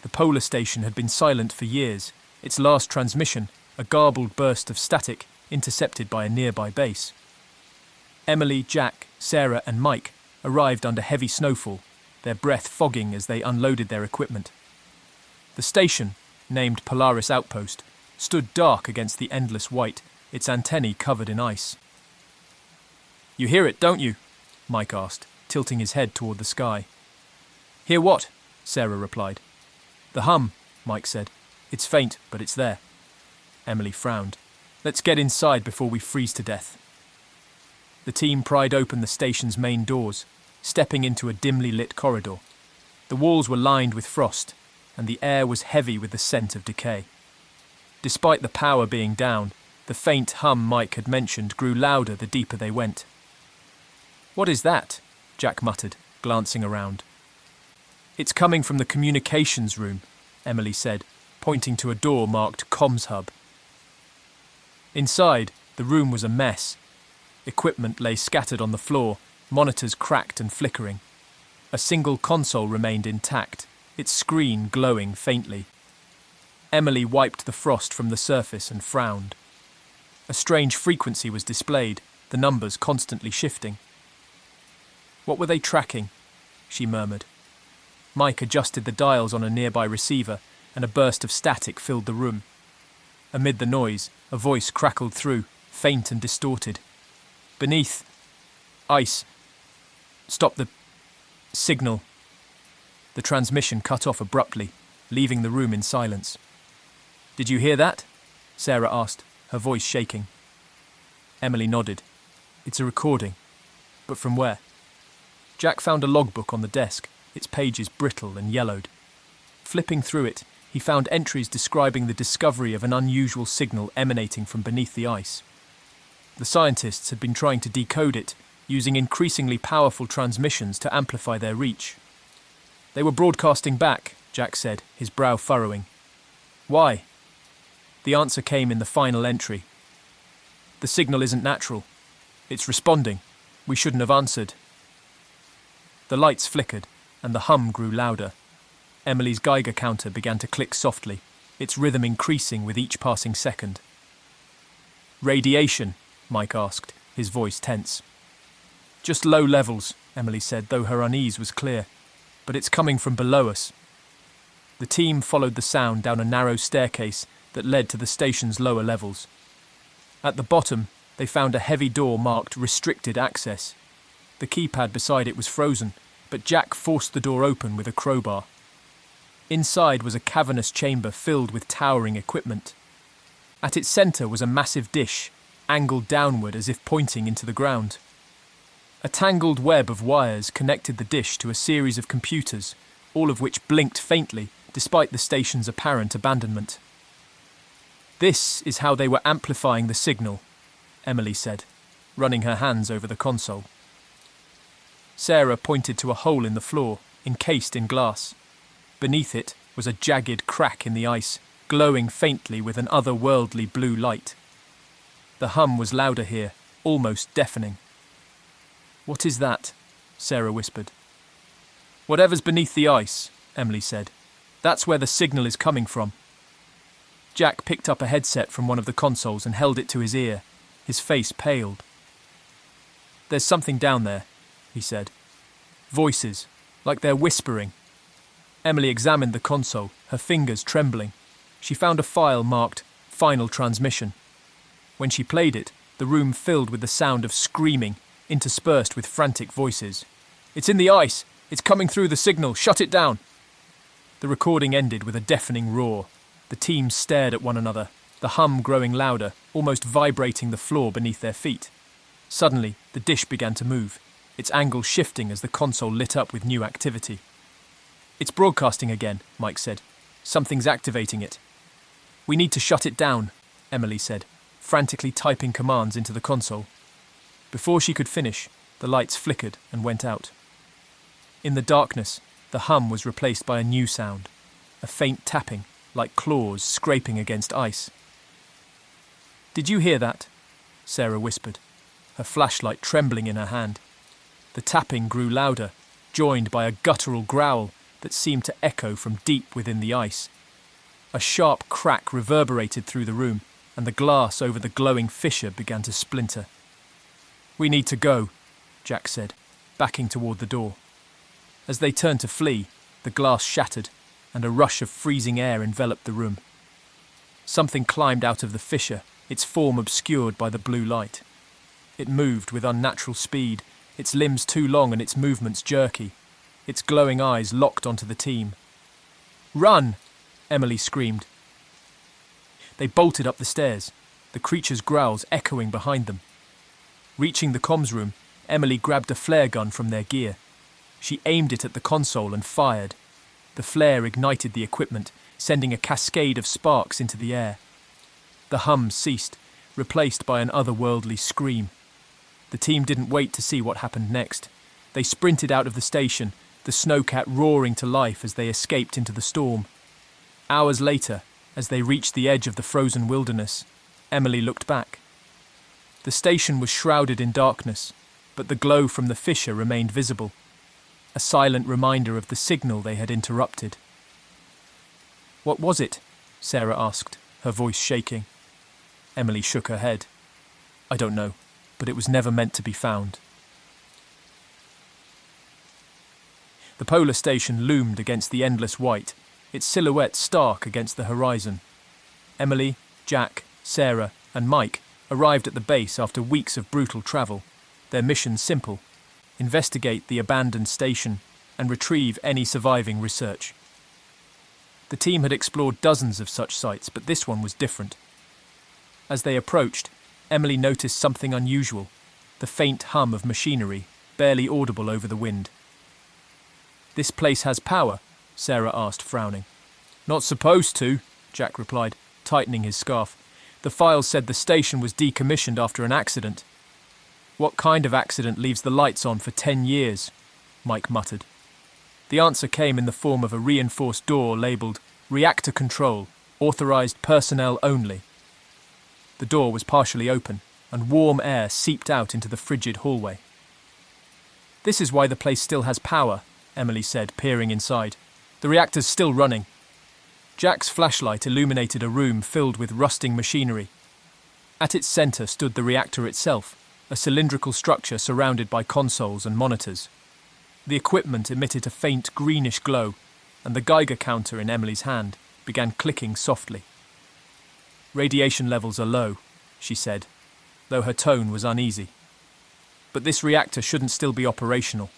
The polar station had been silent for years, its last transmission, a garbled burst of static, intercepted by a nearby base. Emily, Jack, Sarah and Mike arrived under heavy snowfall, their breath fogging as they unloaded their equipment. The station, named Polaris Outpost, stood dark against the endless white, its antennae covered in ice. "You hear it, don't you?" Mike asked, tilting his head toward the sky. "Hear what?" Sarah replied. "The hum," Mike said. "It's faint, but it's there." Emily frowned. "Let's get inside before we freeze to death." The team pried open the station's main doors, stepping into a dimly lit corridor. The walls were lined with frost, and the air was heavy with the scent of decay. Despite the power being down, the faint hum Mike had mentioned grew louder the deeper they went. "What is that?" Jack muttered, glancing around. "It's coming from the communications room," Emily said, pointing to a door marked Comms Hub. Inside, the room was a mess. Equipment lay scattered on the floor, monitors cracked and flickering. A single console remained intact, its screen glowing faintly. Emily wiped the frost from the surface and frowned. A strange frequency was displayed, the numbers constantly shifting. "What were they tracking?" she murmured. Mike adjusted the dials on a nearby receiver, and a burst of static filled the room. Amid the noise, a voice crackled through, faint and distorted. "Beneath. Ice. Stop the signal." The transmission cut off abruptly, leaving the room in silence. "Did you hear that?" Sarah asked, her voice shaking. Emily nodded. "It's a recording. But from where?" Jack found a logbook on the desk, its pages brittle and yellowed. Flipping through it, he found entries describing the discovery of an unusual signal emanating from beneath the ice. The scientists had been trying to decode it, using increasingly powerful transmissions to amplify their reach. "They were broadcasting back," Jack said, his brow furrowing. "Why?" The answer came in the final entry. "The signal isn't natural. It's responding. We shouldn't have answered." The lights flickered, and the hum grew louder. Emily's Geiger counter began to click softly, its rhythm increasing with each passing second. "Radiation?" Mike asked, his voice tense. "Just low levels," Emily said, though her unease was clear. "But it's coming from below us." The team followed the sound down a narrow staircase that led to the station's lower levels. At the bottom, they found a heavy door marked Restricted Access. The keypad beside it was frozen, but Jack forced the door open with a crowbar. Inside was a cavernous chamber filled with towering equipment. At its centre was a massive dish, angled downward as if pointing into the ground. A tangled web of wires connected the dish to a series of computers, all of which blinked faintly, despite the station's apparent abandonment. "This is how they were amplifying the signal," Emily said, running her hands over the console. Sarah pointed to a hole in the floor, encased in glass. Beneath it was a jagged crack in the ice, glowing faintly with an otherworldly blue light. The hum was louder here, almost deafening. "What is that?" Sarah whispered. "Whatever's beneath the ice," Emily said. "That's where the signal is coming from." Jack picked up a headset from one of the consoles and held it to his ear. His face paled. "There's something down there," he said. "Voices, like they're whispering." Emily examined the console, her fingers trembling. She found a file marked Final Transmission. When she played it, the room filled with the sound of screaming, interspersed with frantic voices. "It's in the ice! It's coming through the signal! Shut it down!" The recording ended with a deafening roar. The team stared at one another, the hum growing louder, almost vibrating the floor beneath their feet. Suddenly, the dish began to move, its angle shifting as the console lit up with new activity. "It's broadcasting again," Mike said. "Something's activating it." "We need to shut it down," Emily said, frantically typing commands into the console. Before she could finish, the lights flickered and went out. In the darkness, the hum was replaced by a new sound, a faint tapping, like claws scraping against ice. "Did you hear that?" Sarah whispered, her flashlight trembling in her hand. The tapping grew louder, joined by a guttural growl, that seemed to echo from deep within the ice. A sharp crack reverberated through the room, and the glass over the glowing fissure began to splinter. "We need to go," Jack said, backing toward the door. As they turned to flee, the glass shattered, and a rush of freezing air enveloped the room. Something climbed out of the fissure, its form obscured by the blue light. It moved with unnatural speed, its limbs too long and its movements jerky, its glowing eyes locked onto the team. "Run!" Emily screamed. They bolted up the stairs, the creature's growls echoing behind them. Reaching the comms room, Emily grabbed a flare gun from their gear. She aimed it at the console and fired. The flare ignited the equipment, sending a cascade of sparks into the air. The hum ceased, replaced by an otherworldly scream. The team didn't wait to see what happened next. They sprinted out of the station, the snowcat roaring to life as they escaped into the storm. Hours later, as they reached the edge of the frozen wilderness, Emily looked back. The station was shrouded in darkness, but the glow from the fissure remained visible, a silent reminder of the signal they had interrupted. "What was it?" Sarah asked, her voice shaking. Emily shook her head. "I don't know, but it was never meant to be found." The polar station loomed against the endless white, its silhouette stark against the horizon. Emily, Jack, Sarah, and Mike arrived at the base after weeks of brutal travel, their mission simple: investigate the abandoned station and retrieve any surviving research. The team had explored dozens of such sites, but this one was different. As they approached, Emily noticed something unusual, the faint hum of machinery, barely audible over the wind. "This place has power?" Sarah asked, frowning. "Not supposed to," Jack replied, tightening his scarf. "The files said the station was decommissioned after an accident." "What kind of accident leaves the lights on for 10 years? Mike muttered. The answer came in the form of a reinforced door labelled "Reactor Control, Authorized Personnel Only." The door was partially open, and warm air seeped out into the frigid hallway. "This is why the place still has power," Emily said, peering inside. "The reactor's still running." Jack's flashlight illuminated a room filled with rusting machinery. At its centre stood the reactor itself, a cylindrical structure surrounded by consoles and monitors. The equipment emitted a faint greenish glow, and the Geiger counter in Emily's hand began clicking softly. "Radiation levels are low," she said, though her tone was uneasy. "But this reactor shouldn't still be operational."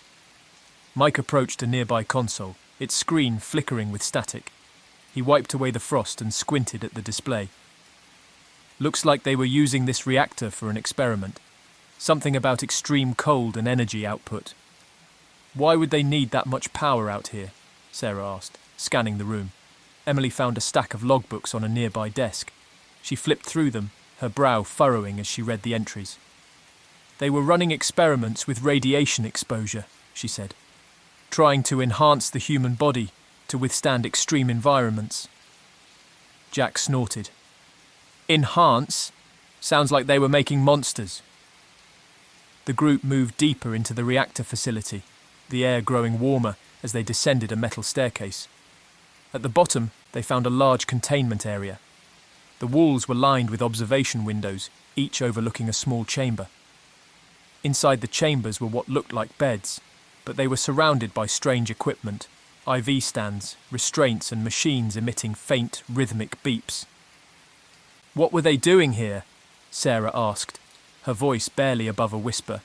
Mike approached a nearby console, its screen flickering with static. He wiped away the frost and squinted at the display. "Looks like they were using this reactor for an experiment. Something about extreme cold and energy output." "Why would they need that much power out here?" Sarah asked, scanning the room. Emily found a stack of logbooks on a nearby desk. She flipped through them, her brow furrowing as she read the entries. "They were running experiments with radiation exposure," she said, "trying to enhance the human body to withstand extreme environments." Jack snorted. "Enhance? Sounds like they were making monsters." The group moved deeper into the reactor facility, the air growing warmer as they descended a metal staircase. At the bottom, they found a large containment area. The walls were lined with observation windows, each overlooking a small chamber. Inside the chambers were what looked like beds, but they were surrounded by strange equipment: IV stands, restraints, and machines emitting faint, rhythmic beeps. "What were they doing here?" Sarah asked, her voice barely above a whisper.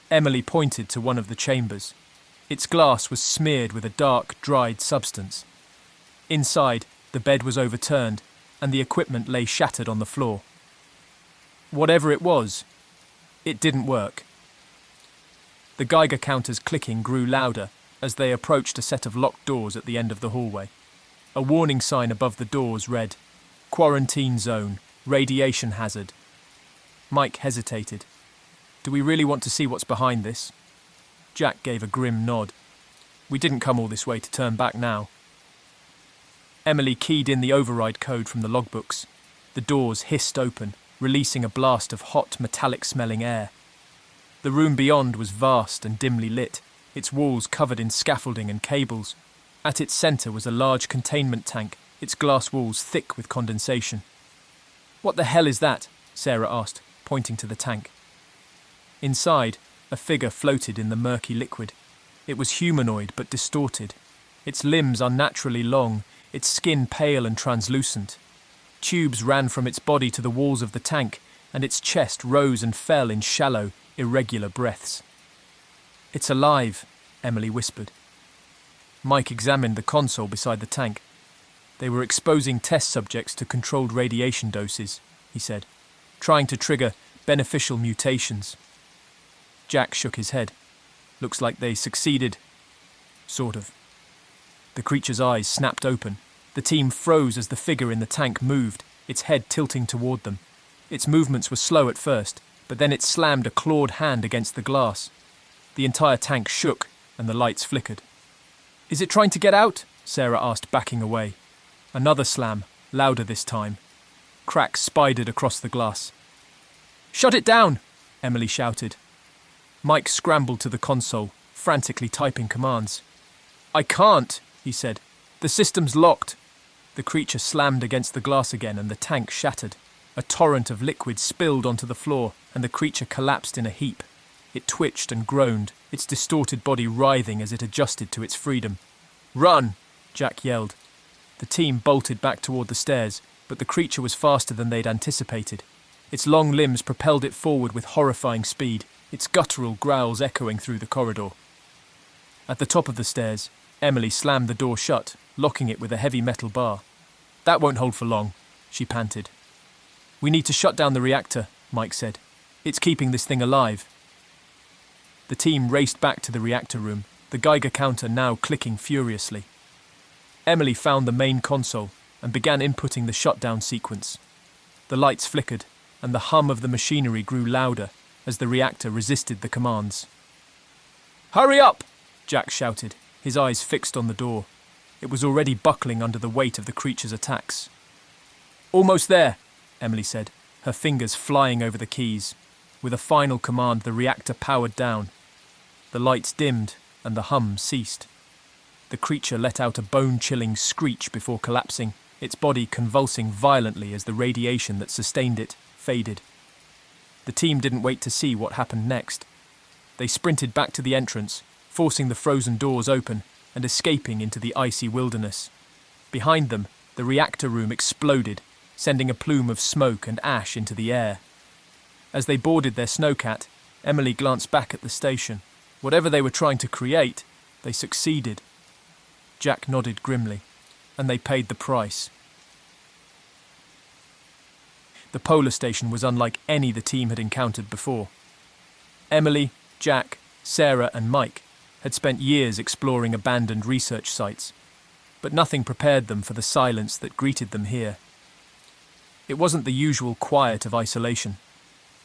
Emily pointed to one of the chambers. Its glass was smeared with a dark, dried substance. Inside, the bed was overturned, and the equipment lay shattered on the floor. Whatever it was, it didn't work. The Geiger counter's clicking grew louder as they approached a set of locked doors at the end of the hallway. A warning sign above the doors read, "Quarantine zone, radiation hazard." Mike hesitated. "Do we really want to see what's behind this?" Jack gave a grim nod. "We didn't come all this way to turn back now." Emily keyed in the override code from the logbooks. The doors hissed open, releasing a blast of hot, metallic-smelling air. The room beyond was vast and dimly lit, its walls covered in scaffolding and cables. At its centre was a large containment tank, its glass walls thick with condensation. "What the hell is that?" Sarah asked, pointing to the tank. Inside, a figure floated in the murky liquid. It was humanoid but distorted, its limbs unnaturally long, its skin pale and translucent. Tubes ran from its body to the walls of the tank, and its chest rose and fell in shallow, irregular breaths. "It's alive," Emily whispered. Mike examined the console beside the tank. "They were exposing test subjects to controlled radiation doses," he said, "trying to trigger beneficial mutations." Jack shook his head. "Looks like they succeeded." "Sort of." The creature's eyes snapped open. The team froze as the figure in the tank moved, its head tilting toward them. Its movements were slow at first, but then it slammed a clawed hand against the glass. The entire tank shook, and the lights flickered. "Is it trying to get out?" Sarah asked, backing away. Another slam, louder this time. Cracks spidered across the glass. "Shut it down!" Emily shouted. Mike scrambled to the console, frantically typing commands. "I can't," he said. "The system's locked." The creature slammed against the glass again, and the tank shattered. A torrent of liquid spilled onto the floor, and the creature collapsed in a heap. It twitched and groaned, its distorted body writhing as it adjusted to its freedom. "Run!" Jack yelled. The team bolted back toward the stairs, but the creature was faster than they'd anticipated. Its long limbs propelled it forward with horrifying speed, its guttural growls echoing through the corridor. At the top of the stairs, Emily slammed the door shut, locking it with a heavy metal bar. "That won't hold for long," she panted. "We need to shut down the reactor," Mike said. "It's keeping this thing alive." The team raced back to the reactor room, the Geiger counter now clicking furiously. Emily found the main console and began inputting the shutdown sequence. The lights flickered, and the hum of the machinery grew louder as the reactor resisted the commands. "Hurry up!" Jack shouted, his eyes fixed on the door. It was already buckling under the weight of the creature's attacks. "Almost there," Emily said, her fingers flying over the keys. With a final command, the reactor powered down. The lights dimmed, and the hum ceased. The creature let out a bone-chilling screech before collapsing, its body convulsing violently as the radiation that sustained it faded. The team didn't wait to see what happened next. They sprinted back to the entrance, forcing the frozen doors open and escaping into the icy wilderness. Behind them, the reactor room exploded, sending a plume of smoke and ash into the air. As they boarded their snowcat, Emily glanced back at the station. Whatever they were trying to create, they succeeded. Jack nodded grimly, and they paid the price. The polar station was unlike any the team had encountered before. Emily, Jack, Sarah, and Mike had spent years exploring abandoned research sites, but nothing prepared them for the silence that greeted them here. It wasn't the usual quiet of isolation.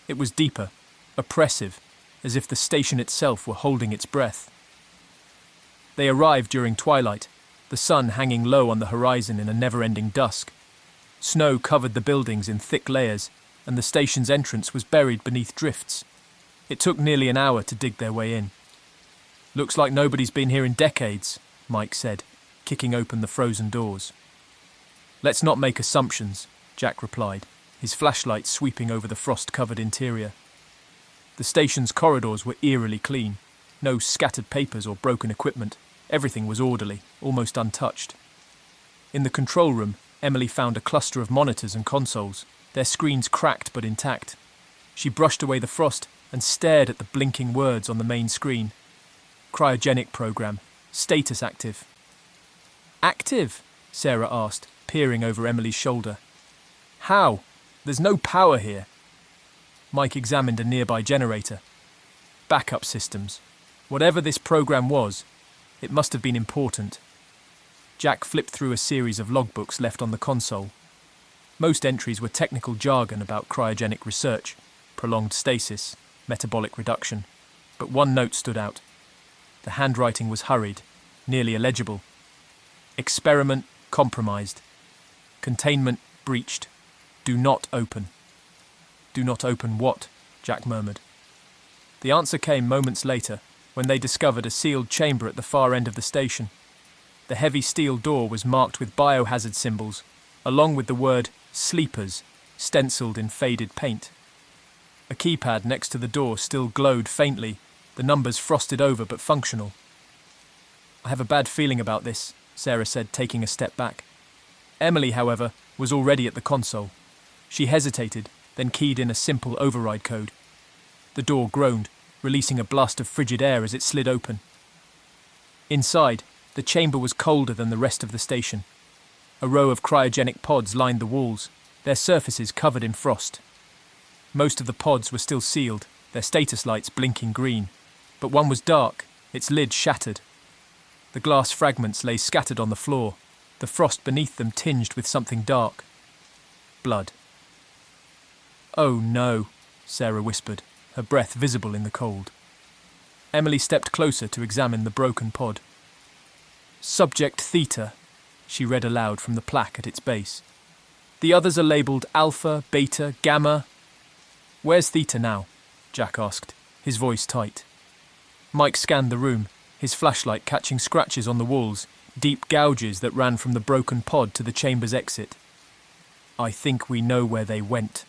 It was deeper, oppressive, as if the station itself were holding its breath. They arrived during twilight, the sun hanging low on the horizon in a never-ending dusk. Snow covered the buildings in thick layers, and the station's entrance was buried beneath drifts. It took nearly an hour to dig their way in. "Looks like nobody's been here in decades," Mike said, kicking open the frozen doors. "Let's not make assumptions," Jack replied, his flashlight sweeping over the frost-covered interior. The station's corridors were eerily clean. No scattered papers or broken equipment. Everything was orderly, almost untouched. In the control room, Emily found a cluster of monitors and consoles, their screens cracked but intact. She brushed away the frost and stared at the blinking words on the main screen. Cryogenic program. Status active. "Active?" Sarah asked, peering over Emily's shoulder. "How? There's no power here." Mike examined a nearby generator. Backup systems. Whatever this program was, it must have been important. Jack flipped through a series of logbooks left on the console. Most entries were technical jargon about cryogenic research, prolonged stasis, metabolic reduction, but one note stood out. The handwriting was hurried, nearly illegible. Experiment compromised. Containment breached. Do not open. "Do not open what?" Jack murmured. The answer came moments later, when they discovered a sealed chamber at the far end of the station. The heavy steel door was marked with biohazard symbols, along with the word "Sleepers" stenciled in faded paint. A keypad next to the door still glowed faintly, the numbers frosted over but functional. "I have a bad feeling about this," Sarah said, taking a step back. Emily, however, was already at the console. She hesitated, then keyed in a simple override code. The door groaned, releasing a blast of frigid air as it slid open. Inside, the chamber was colder than the rest of the station. A row of cryogenic pods lined the walls, their surfaces covered in frost. Most of the pods were still sealed, their status lights blinking green, but one was dark, its lid shattered. The glass fragments lay scattered on the floor, the frost beneath them tinged with something dark. Blood. "Oh no," Sarah whispered, her breath visible in the cold. Emily stepped closer to examine the broken pod. "Subject Theta," she read aloud from the plaque at its base. "The others are labelled Alpha, Beta, Gamma." "Where's Theta now?" Jack asked, his voice tight. Mike scanned the room, his flashlight catching scratches on the walls, deep gouges that ran from the broken pod to the chamber's exit. "I think we know where they went."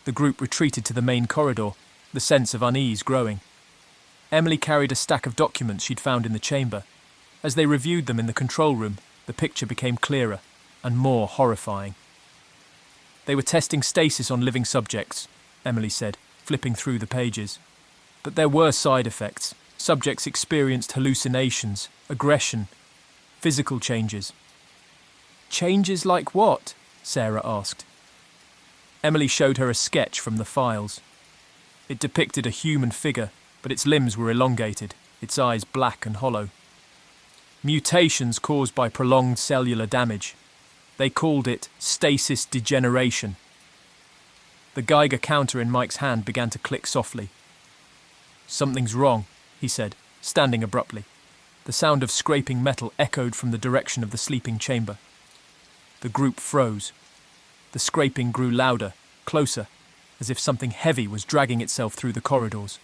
The group retreated to the main corridor, the sense of unease growing. Emily carried a stack of documents she'd found in the chamber. As they reviewed them in the control room, the picture became clearer and more horrifying. "They were testing stasis on living subjects," Emily said, flipping through the pages. "But there were side effects. Subjects experienced hallucinations, aggression, physical changes." "Changes like what?" Sarah asked. Emily showed her a sketch from the files. It depicted a human figure, but its limbs were elongated, its eyes black and hollow. "Mutations caused by prolonged cellular damage. They called it stasis degeneration." The Geiger counter in Mike's hand began to click softly. "Something's wrong," he said, standing abruptly. The sound of scraping metal echoed from the direction of the sleeping chamber. The group froze. The scraping grew louder, closer, as if something heavy was dragging itself through the corridors.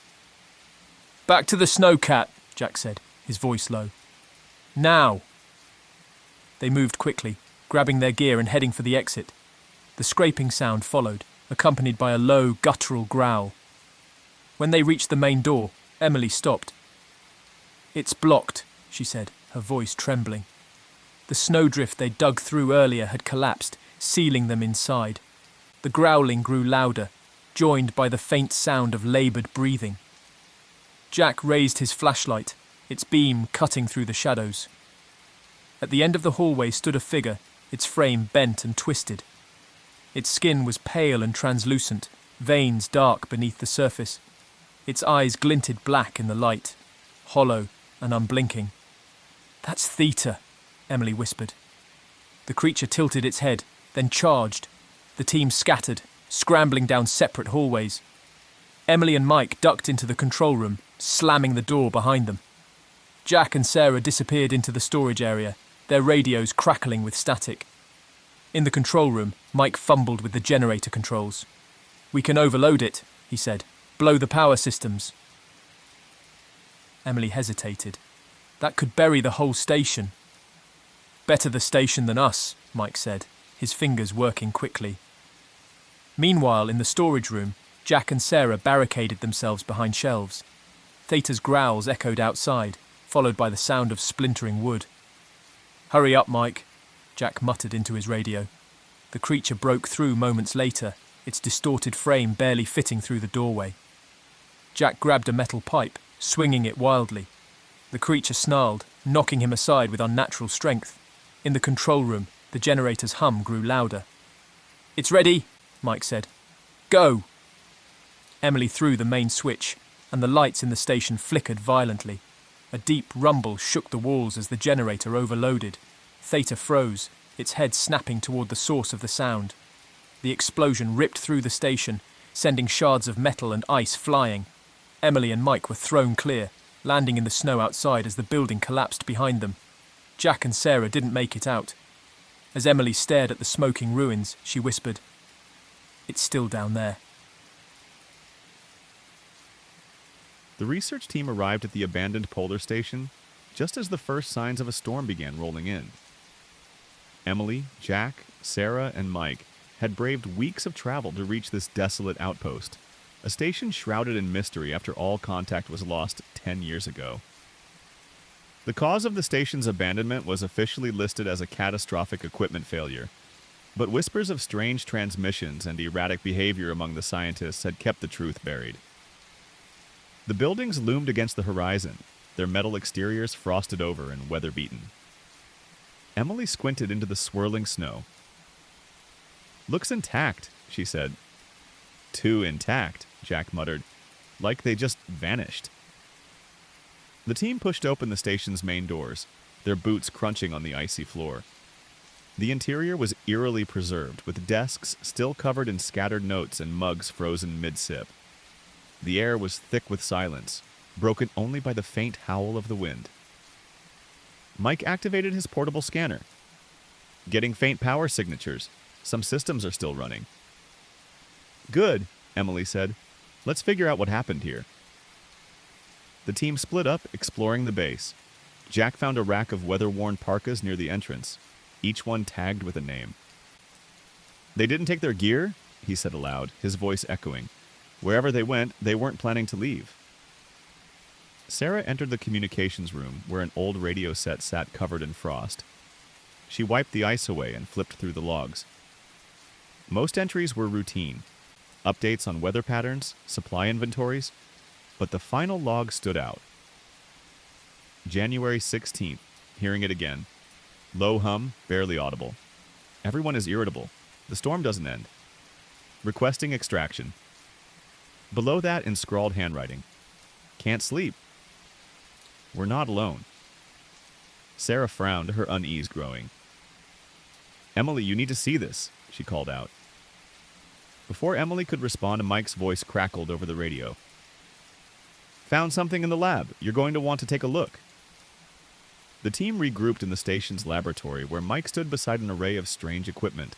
"Back to the Snowcat," Jack said, his voice low. "Now!" They moved quickly, grabbing their gear and heading for the exit. The scraping sound followed, accompanied by a low, guttural growl. When they reached the main door, Emily stopped. "It's blocked," she said, her voice trembling. The snowdrift they dug through earlier had collapsed, sealing them inside. The growling grew louder, joined by the faint sound of laboured breathing. Jack raised his flashlight, its beam cutting through the shadows. At the end of the hallway stood a figure, its frame bent and twisted. Its skin was pale and translucent, veins dark beneath the surface. Its eyes glinted black in the light, hollow and unblinking. "That's Theta," Emily whispered. The creature tilted its head, then charged. The team scattered, scrambling down separate hallways. Emily and Mike ducked into the control room, slamming the door behind them. Jack and Sarah disappeared into the storage area, their radios crackling with static. In the control room, Mike fumbled with the generator controls. "We can overload it," he said. "Blow the power systems." Emily hesitated. "That could bury the whole station." "Better the station than us," Mike said, his fingers working quickly. Meanwhile, in the storage room, Jack and Sarah barricaded themselves behind shelves. Theta's growls echoed outside, followed by the sound of splintering wood. "Hurry up, Mike," Jack muttered into his radio. The creature broke through moments later, its distorted frame barely fitting through the doorway. Jack grabbed a metal pipe, swinging it wildly. The creature snarled, knocking him aside with unnatural strength. In the control room, the generator's hum grew louder. "It's ready," Mike said. "Go!" Emily threw the main switch, and the lights in the station flickered violently. A deep rumble shook the walls as the generator overloaded. Theta froze, its head snapping toward the source of the sound. The explosion ripped through the station, sending shards of metal and ice flying. Emily and Mike were thrown clear, landing in the snow outside as the building collapsed behind them. Jack and Sarah didn't make it out. As Emily stared at the smoking ruins, she whispered, "It's still down there." The research team arrived at the abandoned polar station just as the first signs of a storm began rolling in. Emily, Jack, Sarah, and Mike had braved weeks of travel to reach this desolate outpost, a station shrouded in mystery after all contact was lost 10 years ago. The cause of the station's abandonment was officially listed as a catastrophic equipment failure, but whispers of strange transmissions and erratic behavior among the scientists had kept the truth buried. The buildings loomed against the horizon, their metal exteriors frosted over and weather-beaten. Emily squinted into the swirling snow. "Looks intact," she said. "Too intact," Jack muttered, "like they just vanished." The team pushed open the station's main doors, their boots crunching on the icy floor. The interior was eerily preserved, with desks still covered in scattered notes and mugs frozen mid-sip. The air was thick with silence, broken only by the faint howl of the wind. Mike activated his portable scanner. "Getting faint power signatures. Some systems are still running." "Good," Emily said. "Let's figure out what happened here." The team split up, exploring the base. Jack found a rack of weather-worn parkas near the entrance, each one tagged with a name. "They didn't take their gear?" he said aloud, his voice echoing. "Wherever they went, they weren't planning to leave." Sarah entered the communications room, where an old radio set sat covered in frost. She wiped the ice away and flipped through the logs. Most entries were routine, updates on weather patterns, supply inventories, but the final log stood out. January 16th, hearing it again. Low hum, barely audible. Everyone is irritable. The storm doesn't end. Requesting extraction. Below that, in scrawled handwriting. Can't sleep. We're not alone. Sarah frowned, her unease growing. "Emily, you need to see this," she called out. Before Emily could respond, Mike's voice crackled over the radio. "Found something in the lab. You're going to want to take a look." The team regrouped in the station's laboratory, where Mike stood beside an array of strange equipment.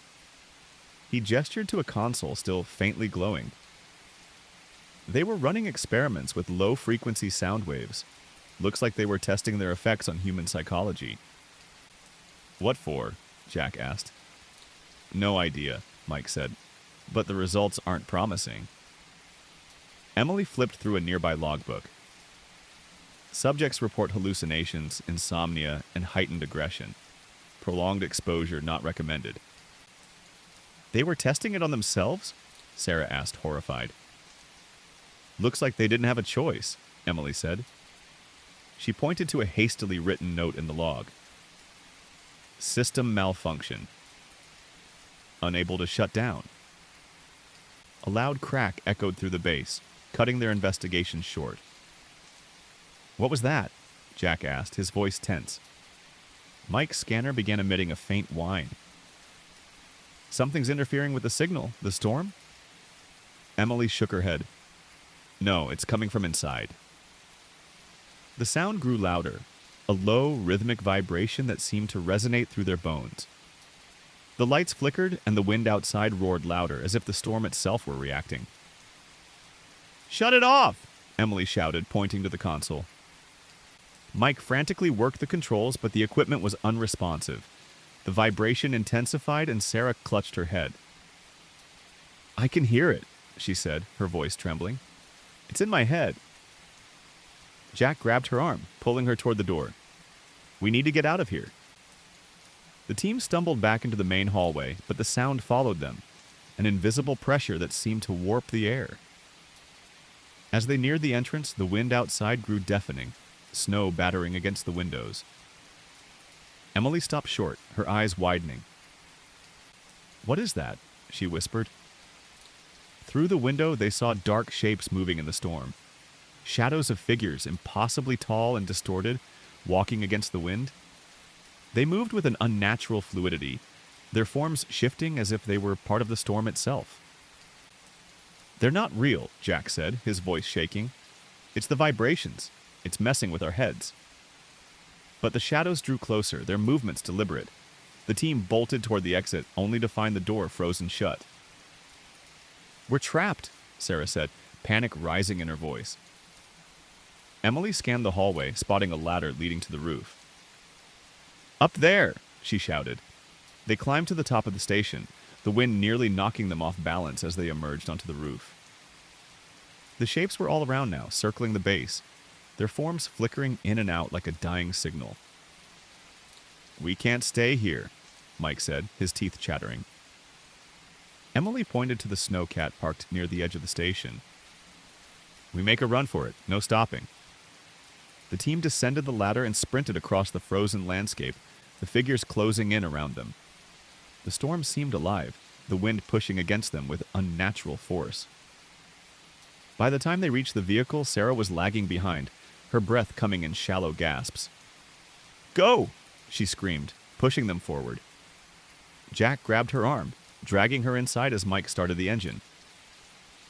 He gestured to a console still faintly glowing. They were running experiments with low-frequency sound waves. Looks like they were testing their effects on human psychology. "What for?" Jack asked. "No idea," Mike said, "but the results aren't promising." Emily flipped through a nearby logbook. Subjects report hallucinations, insomnia, and heightened aggression. Prolonged exposure not recommended. "They were testing it on themselves?" Sarah asked, horrified. "Looks like they didn't have a choice," Emily said. She pointed to a hastily written note in the log. "System malfunction. Unable to shut down." A loud crack echoed through the base, cutting their investigation short. "What was that?" Jack asked, his voice tense. Mike's scanner began emitting a faint whine. "Something's interfering with the signal. The storm?" Emily shook her head. "No, it's coming from inside." The sound grew louder, a low, rhythmic vibration that seemed to resonate through their bones. The lights flickered, and the wind outside roared louder, as if the storm itself were reacting. "Shut it off!" Emily shouted, pointing to the console. Mike frantically worked the controls, but the equipment was unresponsive. The vibration intensified, and Sarah clutched her head. "I can hear it," she said, her voice trembling. "It's in my head." Jack grabbed her arm, pulling her toward the door. "We need to get out of here." The team stumbled back into the main hallway, but the sound followed them, an invisible pressure that seemed to warp the air. As they neared the entrance, the wind outside grew deafening, snow battering against the windows. Emily stopped short, her eyes widening. "What is that?" she whispered. Through the window, they saw dark shapes moving in the storm. Shadows of figures, impossibly tall and distorted, walking against the wind. They moved with an unnatural fluidity, their forms shifting as if they were part of the storm itself. "They're not real," Jack said, his voice shaking. "It's the vibrations. It's messing with our heads." But the shadows drew closer, their movements deliberate. The team bolted toward the exit, only to find the door frozen shut. "We're trapped," Sarah said, panic rising in her voice. Emily scanned the hallway, spotting a ladder leading to the roof. "Up there!" she shouted. They climbed to the top of the station, the wind nearly knocking them off balance as they emerged onto the roof. The shapes were all around now, circling the base, their forms flickering in and out like a dying signal. "We can't stay here," Mike said, his teeth chattering. Emily pointed to the snowcat parked near the edge of the station. "We make a run for it, no stopping." The team descended the ladder and sprinted across the frozen landscape, the figures closing in around them. The storm seemed alive, the wind pushing against them with unnatural force. By the time they reached the vehicle, Sarah was lagging behind, her breath coming in shallow gasps. "Go!" she screamed, pushing them forward. Jack grabbed her arm, dragging her inside as Mike started the engine.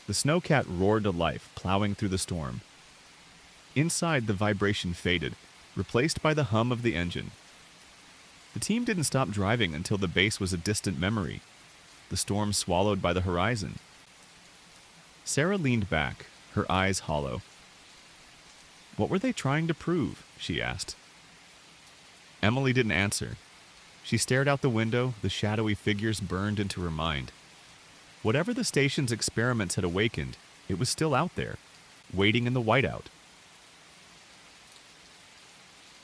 The snowcat roared to life, plowing through the storm. Inside, the vibration faded, replaced by the hum of the engine. The team didn't stop driving until the base was a distant memory, the storm swallowed by the horizon. Sarah leaned back, her eyes hollow. What were they trying to prove? She asked. Emily didn't answer. She stared out the window, the shadowy figures burned into her mind. Whatever the station's experiments had awakened, it was still out there, waiting in the whiteout.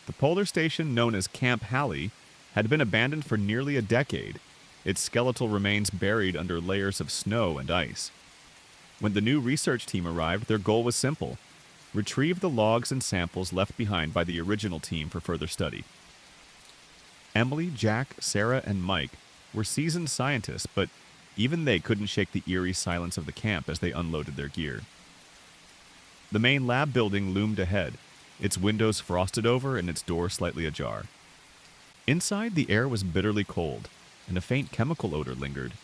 The polar station known as Camp Halley had been abandoned for nearly a decade, its skeletal remains buried under layers of snow and ice. When the new research team arrived, their goal was simple: retrieve the logs and samples left behind by the original team for further study. Emily, Jack, Sarah, and Mike were seasoned scientists, but even they couldn't shake the eerie silence of the camp as they unloaded their gear. The main lab building loomed ahead, its windows frosted over and its door slightly ajar. Inside, the air was bitterly cold, and a faint chemical odor lingered.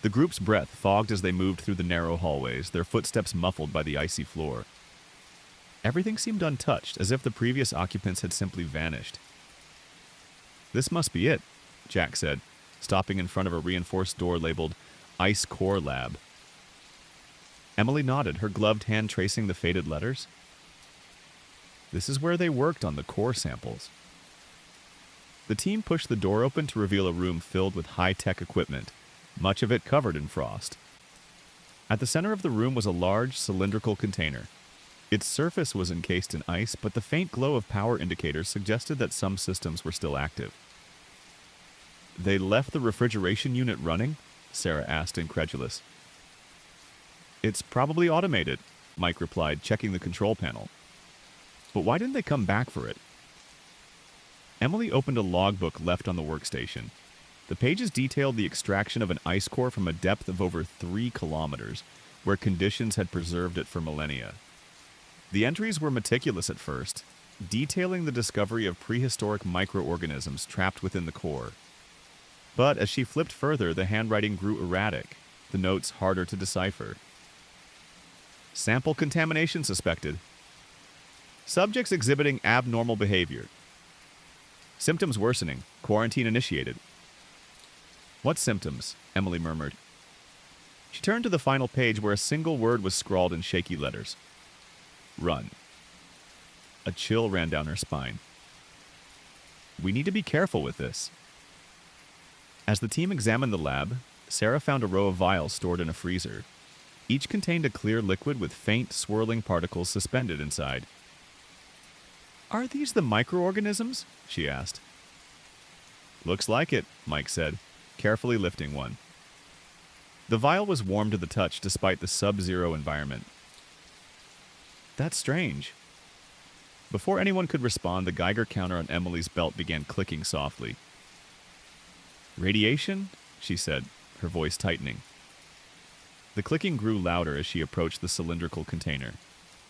The group's breath fogged as they moved through the narrow hallways, their footsteps muffled by the icy floor. Everything seemed untouched, as if the previous occupants had simply vanished. "This must be it," Jack said, stopping in front of a reinforced door labeled Ice Core Lab. Emily nodded, her gloved hand tracing the faded letters. This is where they worked on the core samples. The team pushed the door open to reveal a room filled with high-tech equipment, much of it covered in frost. At the center of the room was a large, cylindrical container. Its surface was encased in ice, but the faint glow of power indicators suggested that some systems were still active. "They left the refrigeration unit running?" Sarah asked, incredulous. "It's probably automated," Mike replied, checking the control panel. "But why didn't they come back for it?" Emily opened a logbook left on the workstation. The pages detailed the extraction of an ice core from a depth of over 3 kilometers, where conditions had preserved it for millennia. The entries were meticulous at first, detailing the discovery of prehistoric microorganisms trapped within the core. But as she flipped further, the handwriting grew erratic, the notes harder to decipher. "Sample contamination suspected. Subjects exhibiting abnormal behavior. Symptoms worsening. Quarantine initiated." "What symptoms?" Emily murmured. She turned to the final page where a single word was scrawled in shaky letters. "Run." A chill ran down her spine. "We need to be careful with this." As the team examined the lab, Sarah found a row of vials stored in a freezer. Each contained a clear liquid with faint, swirling particles suspended inside. "Are these the microorganisms?" she asked. "Looks like it," Mike said, carefully lifting one. The vial was warm to the touch despite the sub-zero environment. "That's strange." Before anyone could respond, the Geiger counter on Emily's belt began clicking softly. "Radiation?" she said, her voice tightening. The clicking grew louder as she approached the cylindrical container.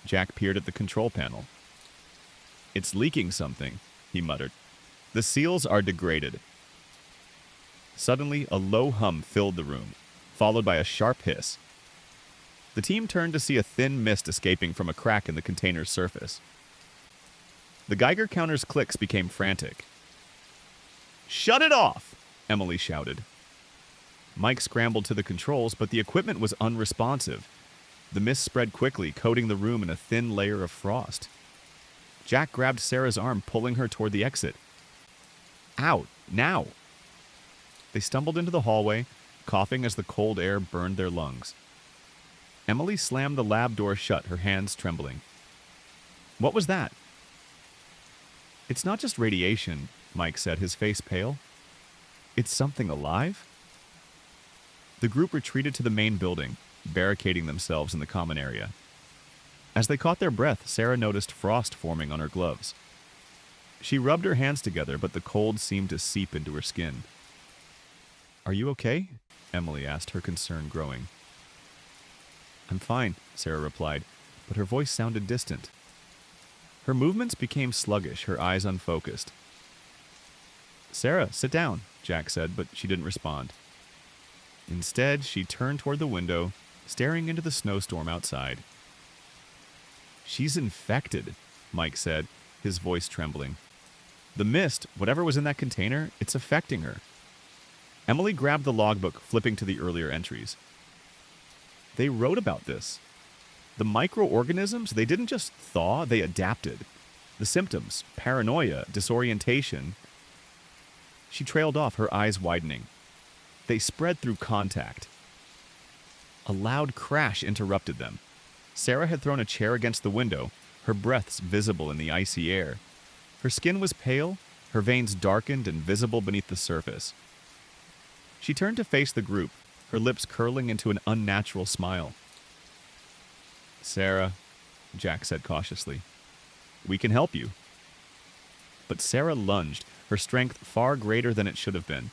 Jack peered at the control panel. "It's leaking something," he muttered. "The seals are degraded." Suddenly, a low hum filled the room, followed by a sharp hiss. The team turned to see a thin mist escaping from a crack in the container's surface. The Geiger counter's clicks became frantic. "Shut it off!" Emily shouted. Mike scrambled to the controls, but the equipment was unresponsive. The mist spread quickly, coating the room in a thin layer of frost. Jack grabbed Sarah's arm, pulling her toward the exit. Out, now! They stumbled into the hallway, coughing as the cold air burned their lungs. Emily slammed the lab door shut, her hands trembling. What was that? It's not just radiation, Mike said, his face pale. It's something alive? The group retreated to the main building, barricading themselves in the common area. As they caught their breath, Sarah noticed frost forming on her gloves. She rubbed her hands together, but the cold seemed to seep into her skin. Are you okay? Emily asked, her concern growing. I'm fine, Sarah replied, but her voice sounded distant. Her movements became sluggish, her eyes unfocused. Sarah, sit down, Jack said, but she didn't respond. Instead, she turned toward the window, staring into the snowstorm outside. She's infected, Mike said, his voice trembling. The mist, whatever was in that container, it's affecting her. Emily grabbed the logbook, flipping to the earlier entries. They wrote about this. The microorganisms, they didn't just thaw, they adapted. The symptoms, paranoia, disorientation. She trailed off, her eyes widening. They spread through contact. A loud crash interrupted them. Sarah had thrown a chair against the window, her breaths visible in the icy air. Her skin was pale, her veins darkened and visible beneath the surface. She turned to face the group, her lips curling into an unnatural smile. Sarah, Jack said cautiously, we can help you. But Sarah lunged, her strength far greater than it should have been.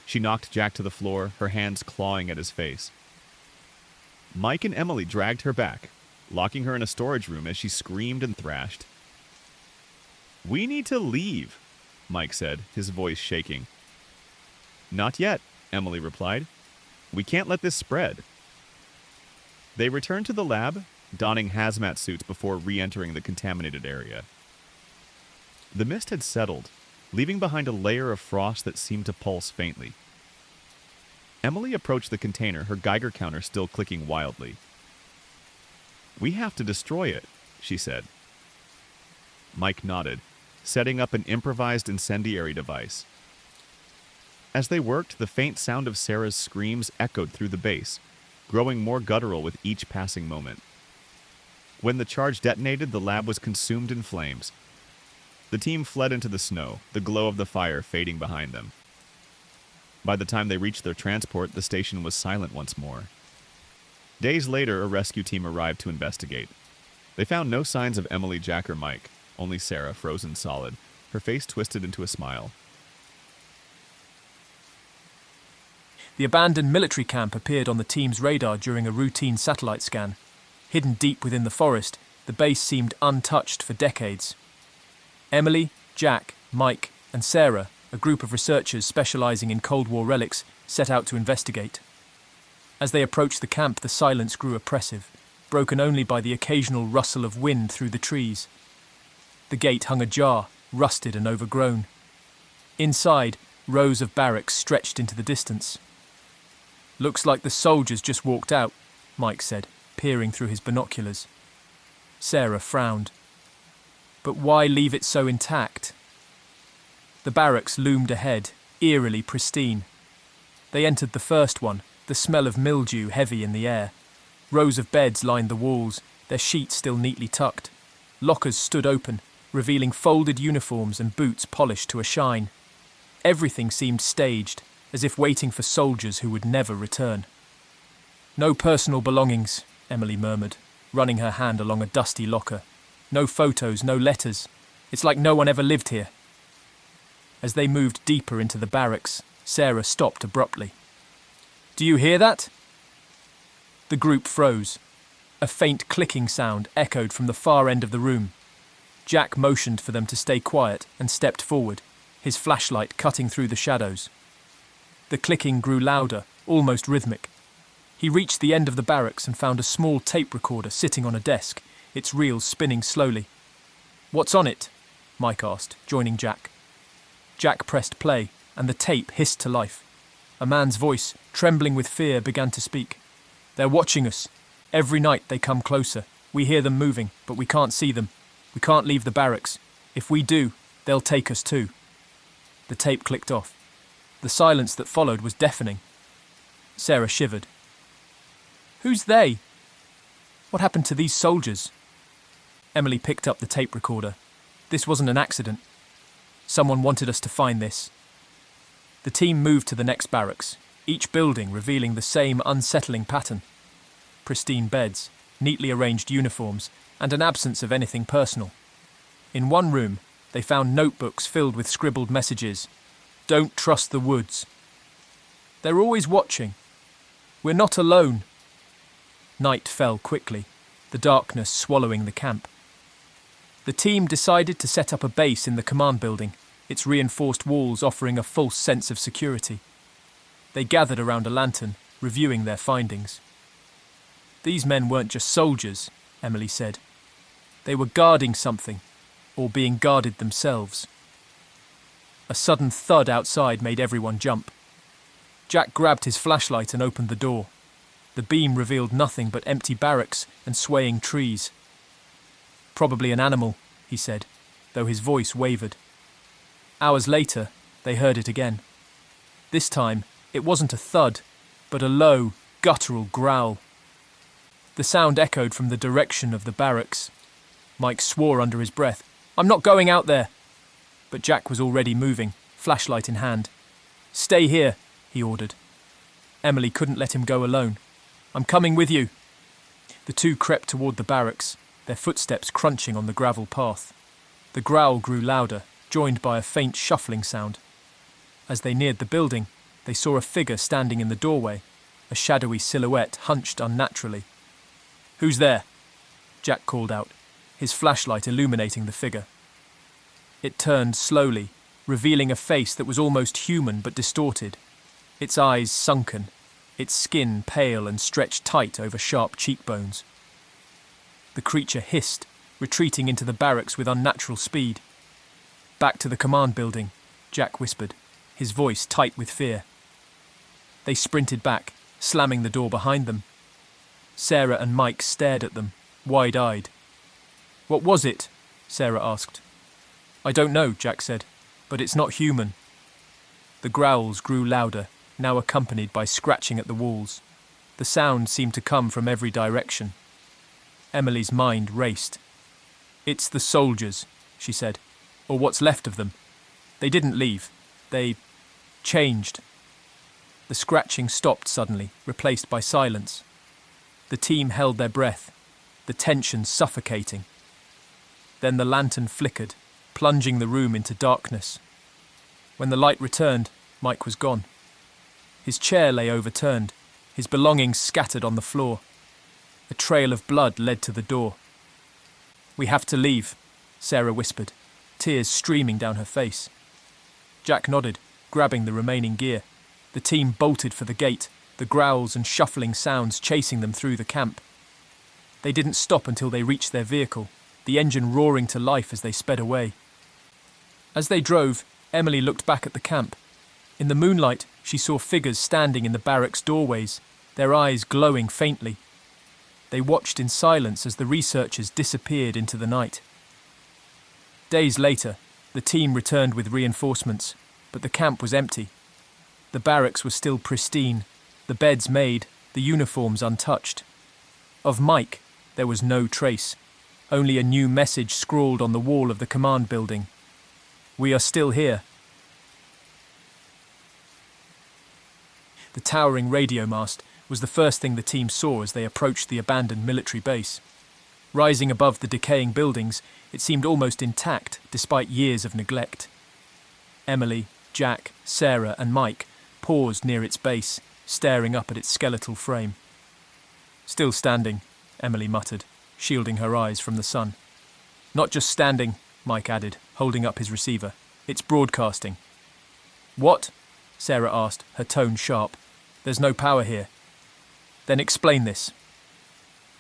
She knocked Jack to the floor, her hands clawing at his face. Mike and Emily dragged her back, locking her in a storage room as she screamed and thrashed. We need to leave, Mike said, his voice shaking. Not yet, Emily replied. We can't let this spread. They returned to the lab, donning hazmat suits before re-entering the contaminated area. The mist had settled, leaving behind a layer of frost that seemed to pulse faintly. Emily approached the container, her Geiger counter still clicking wildly. We have to destroy it, she said. Mike nodded, setting up an improvised incendiary device. As they worked, the faint sound of Sarah's screams echoed through the base, growing more guttural with each passing moment. When the charge detonated, the lab was consumed in flames. The team fled into the snow, the glow of the fire fading behind them. By the time they reached their transport, the station was silent once more. Days later, a rescue team arrived to investigate. They found no signs of Emily, Jack, or Mike, only Sarah, frozen solid, her face twisted into a smile. The abandoned military camp appeared on the team's radar during a routine satellite scan. Hidden deep within the forest, the base seemed untouched for decades. Emily, Jack, Mike, and Sarah, a group of researchers specializing in Cold War relics, set out to investigate. As they approached the camp, the silence grew oppressive, broken only by the occasional rustle of wind through the trees. The gate hung ajar, rusted and overgrown. Inside, rows of barracks stretched into the distance. Looks like the soldiers just walked out, Mike said, peering through his binoculars. Sarah frowned. But why leave it so intact? The barracks loomed ahead, eerily pristine. They entered the first one, the smell of mildew heavy in the air. Rows of beds lined the walls, their sheets still neatly tucked. Lockers stood open, revealing folded uniforms and boots polished to a shine. Everything seemed staged, as if waiting for soldiers who would never return. No personal belongings, Emily murmured, running her hand along a dusty locker. No photos, no letters. It's like no one ever lived here. As they moved deeper into the barracks, Sarah stopped abruptly. Do you hear that? The group froze. A faint clicking sound echoed from the far end of the room. Jack motioned for them to stay quiet and stepped forward, his flashlight cutting through the shadows. The clicking grew louder, almost rhythmic. He reached the end of the barracks and found a small tape recorder sitting on a desk, its reels spinning slowly. What's on it? Mike asked, joining Jack. Jack pressed play, and the tape hissed to life. A man's voice, trembling with fear, began to speak. They're watching us. Every night they come closer. We hear them moving, but we can't see them. We can't leave the barracks. If we do, they'll take us too. The tape clicked off. The silence that followed was deafening. Sarah shivered. Who's they? What happened to these soldiers? Emily picked up the tape recorder. This wasn't an accident. Someone wanted us to find this. The team moved to the next barracks, each building revealing the same unsettling pattern. Pristine beds, neatly arranged uniforms, and an absence of anything personal. In one room, they found notebooks filled with scribbled messages. Don't trust the woods. They're always watching. We're not alone. Night fell quickly, the darkness swallowing the camp. The team decided to set up a base in the command building, its reinforced walls offering a false sense of security. They gathered around a lantern, reviewing their findings. These men weren't just soldiers, Emily said. They were guarding something, or being guarded themselves. A sudden thud outside made everyone jump. Jack grabbed his flashlight and opened the door. The beam revealed nothing but empty barracks and swaying trees. Probably an animal, he said, though his voice wavered. Hours later, they heard it again. This time, it wasn't a thud, but a low, guttural growl. The sound echoed from the direction of the barracks. Mike swore under his breath, "I'm not going out there!" But Jack was already moving, flashlight in hand. "Stay here," he ordered. Emily couldn't let him go alone. "I'm coming with you." The two crept toward the barracks, their footsteps crunching on the gravel path. The growl grew louder, joined by a faint shuffling sound. As they neared the building, they saw a figure standing in the doorway, a shadowy silhouette hunched unnaturally. "Who's there?" Jack called out, his flashlight illuminating the figure. It turned slowly, revealing a face that was almost human but distorted, its eyes sunken, its skin pale and stretched tight over sharp cheekbones. The creature hissed, retreating into the barracks with unnatural speed. "Back to the command building," Jack whispered, his voice tight with fear. They sprinted back, slamming the door behind them. Sarah and Mike stared at them, wide-eyed. "What was it?" Sarah asked. "I don't know," Jack said, "but it's not human." The growls grew louder, now accompanied by scratching at the walls. The sound seemed to come from every direction. Emily's mind raced. "It's the soldiers," she said, "or what's left of them. They didn't leave. They changed." The scratching stopped suddenly, replaced by silence. The team held their breath, the tension suffocating. Then the lantern flickered, plunging the room into darkness. When the light returned, Mike was gone. His chair lay overturned, his belongings scattered on the floor. A trail of blood led to the door. "We have to leave," Sarah whispered, tears streaming down her face. Jack nodded, grabbing the remaining gear. The team bolted for the gate, the growls and shuffling sounds chasing them through the camp. They didn't stop until they reached their vehicle, the engine roaring to life as they sped away. As they drove, Emily looked back at the camp. In the moonlight, she saw figures standing in the barracks doorways, their eyes glowing faintly. They watched in silence as the researchers disappeared into the night. Days later, the team returned with reinforcements, but the camp was empty. The barracks were still pristine, the beds made, the uniforms untouched. Of Mike, there was no trace, only a new message scrawled on the wall of the command building. "We are still here." The towering radio mast was the first thing the team saw as they approached the abandoned military base. Rising above the decaying buildings, it seemed almost intact despite years of neglect. Emily, Jack, Sarah and Mike paused near its base, staring up at its skeletal frame. "Still standing," Emily muttered, shielding her eyes from the sun. "Not just standing," Mike added, holding up his receiver. "It's broadcasting." "What?" Sarah asked, her tone sharp. "There's no power here." "Then explain this."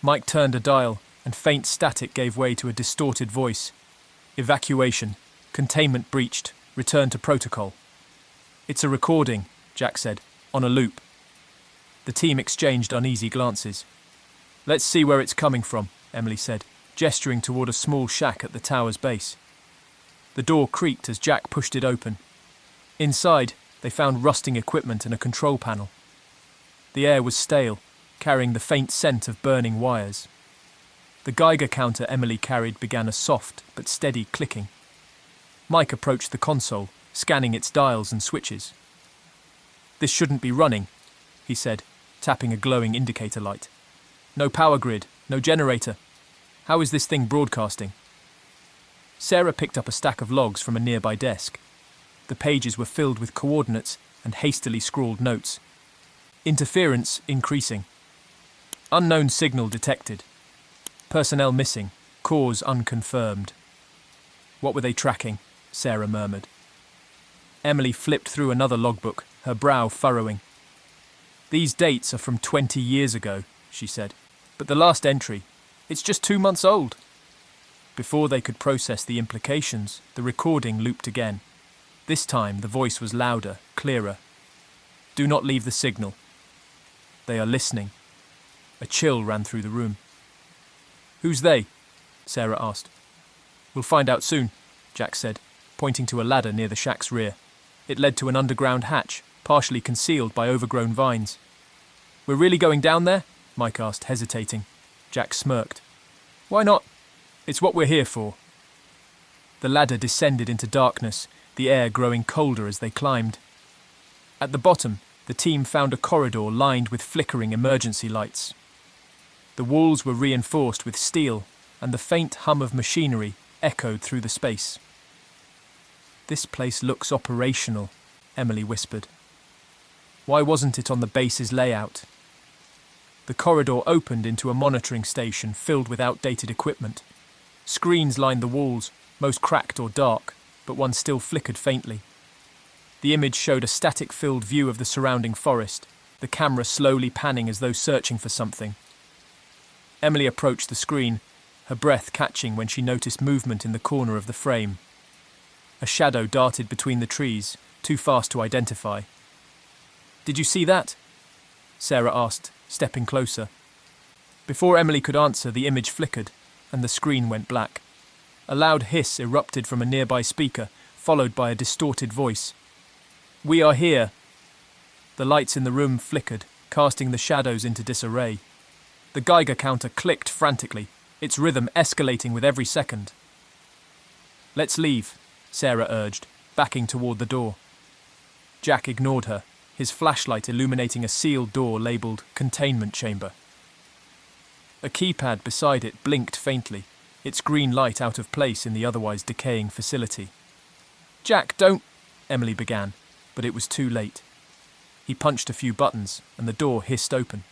Mike turned a dial, and faint static gave way to a distorted voice. "Evacuation. Containment breached. Return to protocol." "It's a recording," Jack said, "on a loop." The team exchanged uneasy glances. Let's see where it's coming from, Emily said, gesturing toward a small shack at the tower's base. The door creaked as Jack pushed it open. Inside, they found rusting equipment and a control panel. The air was stale, carrying the faint scent of burning wires. The Geiger counter Emily carried began a soft but steady clicking. Mike approached the console, scanning its dials and switches. "This shouldn't be running," he said, tapping a glowing indicator light. "No power grid, no generator. How is this thing broadcasting?" Sarah picked up a stack of logs from a nearby desk. The pages were filled with coordinates and hastily scrawled notes. Interference increasing. Unknown signal detected. Personnel missing. Cause unconfirmed. What were they tracking? Sarah murmured. Emily flipped through another logbook, her brow furrowing. "These dates are from 20 years ago," she said. "But the last entry, it's just 2 months old." Before they could process the implications, the recording looped again. This time the voice was louder, clearer. "Do not leave the signal. They are listening." A chill ran through the room. "Who's they?" Sarah asked. "We'll find out soon," Jack said, pointing to a ladder near the shack's rear. It led to an underground hatch, partially concealed by overgrown vines. "We're really going down there?" Mike asked, hesitating. Jack smirked. "Why not? It's what we're here for." The ladder descended into darkness, the air growing colder as they climbed. At the bottom, the team found a corridor lined with flickering emergency lights. The walls were reinforced with steel, and the faint hum of machinery echoed through the space. "This place looks operational," Emily whispered. "Why wasn't it on the base's layout?" The corridor opened into a monitoring station filled with outdated equipment. Screens lined the walls, most cracked or dark, but one still flickered faintly. The image showed a static-filled view of the surrounding forest, the camera slowly panning as though searching for something. Emily approached the screen, her breath catching when she noticed movement in the corner of the frame. A shadow darted between the trees, too fast to identify. "Did you see that?" Sarah asked, stepping closer. Before Emily could answer, the image flickered, and the screen went black. A loud hiss erupted from a nearby speaker, followed by a distorted voice. "We are here." The lights in the room flickered, casting the shadows into disarray. The Geiger counter clicked frantically, its rhythm escalating with every second. "Let's leave," Sarah urged, backing toward the door. Jack ignored her, his flashlight illuminating a sealed door labelled Containment Chamber. A keypad beside it blinked faintly, its green light out of place in the otherwise decaying facility. "Jack, don't—" Emily began, but it was too late. He punched a few buttons, and the door hissed open.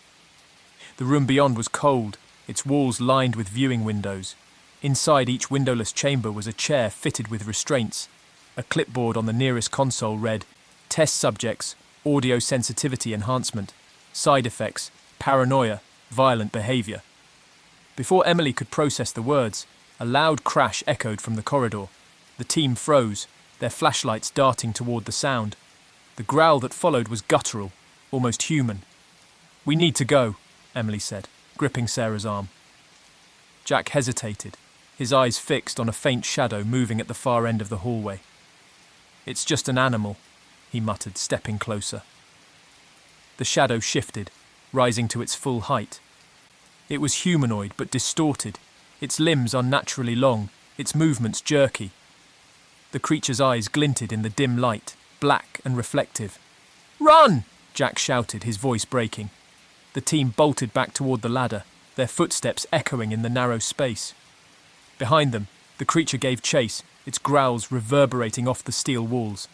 The room beyond was cold, its walls lined with viewing windows. Inside each windowless chamber was a chair fitted with restraints. A clipboard on the nearest console read, "Test subjects, audio sensitivity enhancement, side effects, paranoia, violent behavior." Before Emily could process the words, a loud crash echoed from the corridor. The team froze, their flashlights darting toward the sound. The growl that followed was guttural, almost human. "We need to go," Emily said, gripping Sarah's arm. Jack hesitated, his eyes fixed on a faint shadow moving at the far end of the hallway. "It's just an animal," he muttered, stepping closer. The shadow shifted, rising to its full height. It was humanoid but distorted, its limbs unnaturally long, its movements jerky. The creature's eyes glinted in the dim light, black and reflective. "Run!" Jack shouted, his voice breaking. The team bolted back toward the ladder, their footsteps echoing in the narrow space. Behind them, the creature gave chase, its growls reverberating off the steel walls.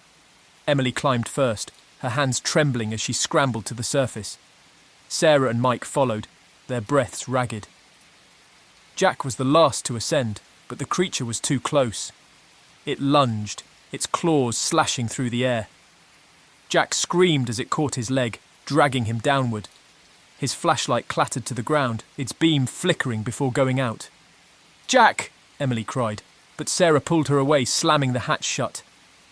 Emily climbed first, her hands trembling as she scrambled to the surface. Sarah and Mike followed, their breaths ragged. Jack was the last to ascend, but the creature was too close. It lunged, its claws slashing through the air. Jack screamed as it caught his leg, dragging him downward. His flashlight clattered to the ground, its beam flickering before going out. "Jack!" Emily cried, but Sarah pulled her away, slamming the hatch shut.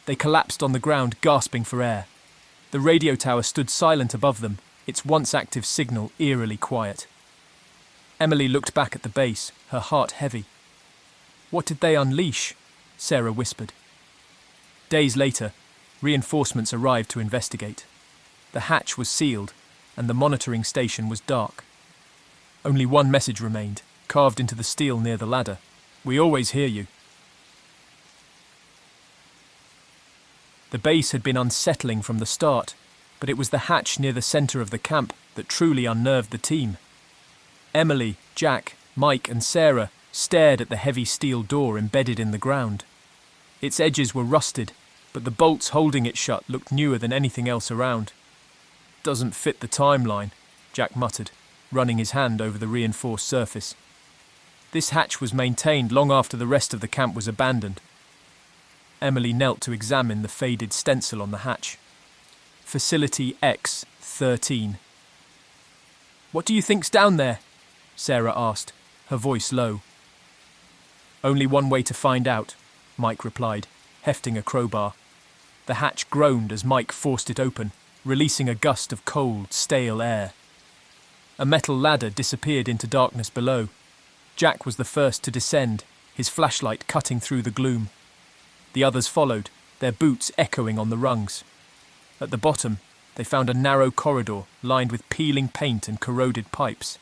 They collapsed on the ground, gasping for air. The radio tower stood silent above them, its once active signal eerily quiet. Emily looked back at the base, her heart heavy. What did they unleash? Sarah whispered. Days later, reinforcements arrived to investigate. The hatch was sealed, and the monitoring station was dark. Only one message remained, carved into the steel near the ladder. We always hear you. The base had been unsettling from the start, but it was the hatch near the centre of the camp that truly unnerved the team. Emily, Jack, Mike and Sarah stared at the heavy steel door embedded in the ground. Its edges were rusted, but the bolts holding it shut looked newer than anything else around. Doesn't fit the timeline, Jack muttered, running his hand over the reinforced surface. This hatch was maintained long after the rest of the camp was abandoned. Emily knelt to examine the faded stencil on the hatch. Facility X-13. What do you think's down there? Sarah asked, her voice low. Only one way to find out, Mike replied, hefting a crowbar. The hatch groaned as Mike forced it open, releasing a gust of cold, stale air. A metal ladder disappeared into darkness below. Jack was the first to descend, his flashlight cutting through the gloom. The others followed, their boots echoing on the rungs. At the bottom, they found a narrow corridor lined with peeling paint and corroded pipes.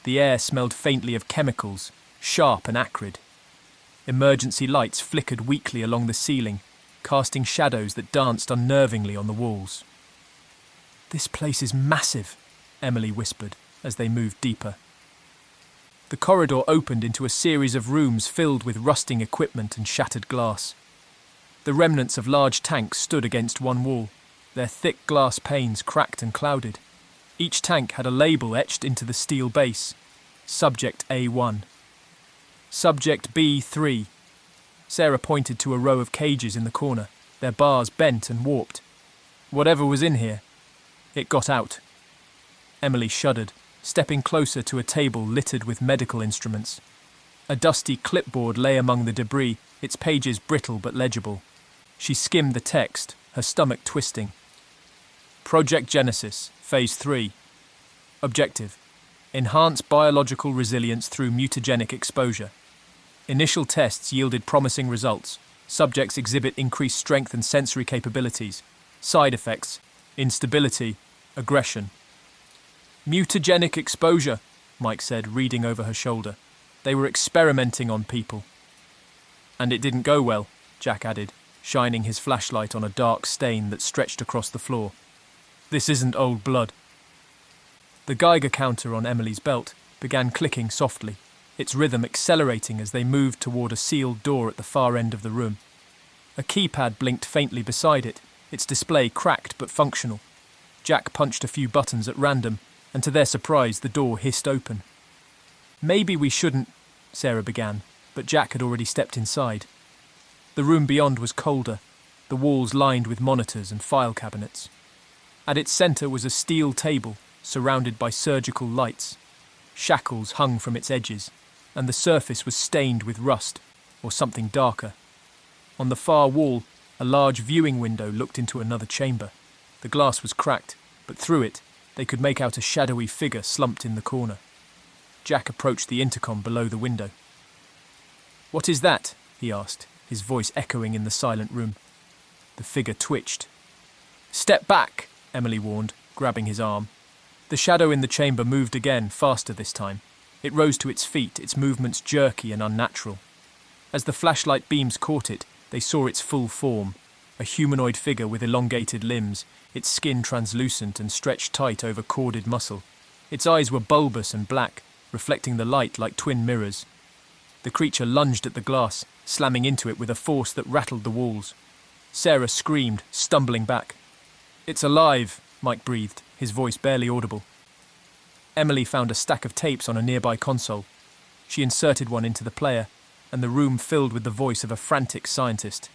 The air smelled faintly of chemicals, sharp and acrid. Emergency lights flickered weakly along the ceiling, casting shadows that danced unnervingly on the walls. This place is massive, Emily whispered as they moved deeper. The corridor opened into a series of rooms filled with rusting equipment and shattered glass. The remnants of large tanks stood against one wall, their thick glass panes cracked and clouded. Each tank had a label etched into the steel base. Subject A1. Subject B3. Sarah pointed to a row of cages in the corner, their bars bent and warped. Whatever was in here, it got out. Emily shuddered, stepping closer to a table littered with medical instruments. A dusty clipboard lay among the debris, its pages brittle but legible. She skimmed the text, her stomach twisting. Project Genesis, Phase 3. Objective: enhance biological resilience through mutagenic exposure. Initial tests yielded promising results. Subjects exhibit increased strength and sensory capabilities. Side effects: instability, aggression. Mutagenic exposure, Mike said, reading over her shoulder. They were experimenting on people. And it didn't go well, Jack added, shining his flashlight on a dark stain that stretched across the floor. This isn't old blood. The Geiger counter on Emily's belt began clicking softly, its rhythm accelerating as they moved toward a sealed door at the far end of the room. A keypad blinked faintly beside it, its display cracked but functional. Jack punched a few buttons at random, and to their surprise the door hissed open. Maybe we shouldn't, Sarah began, but Jack had already stepped inside. The room beyond was colder, the walls lined with monitors and file cabinets. At its centre was a steel table, surrounded by surgical lights. Shackles hung from its edges, and the surface was stained with rust, or something darker. On the far wall, a large viewing window looked into another chamber. The glass was cracked, but through it, they could make out a shadowy figure slumped in the corner. Jack approached the intercom below the window. "What is that?" he asked, his voice echoing in the silent room. The figure twitched. "Step back," Emily warned, grabbing his arm. The shadow in the chamber moved again, faster this time. It rose to its feet, its movements jerky and unnatural. As the flashlight beams caught it, they saw its full form, a humanoid figure with elongated limbs, its skin translucent and stretched tight over corded muscle. Its eyes were bulbous and black, reflecting the light like twin mirrors. The creature lunged at the glass, slamming into it with a force that rattled the walls. Sarah screamed, stumbling back. "It's alive," Mike breathed, his voice barely audible. Emily found a stack of tapes on a nearby console. She inserted one into the player, and the room filled with the voice of a frantic scientist.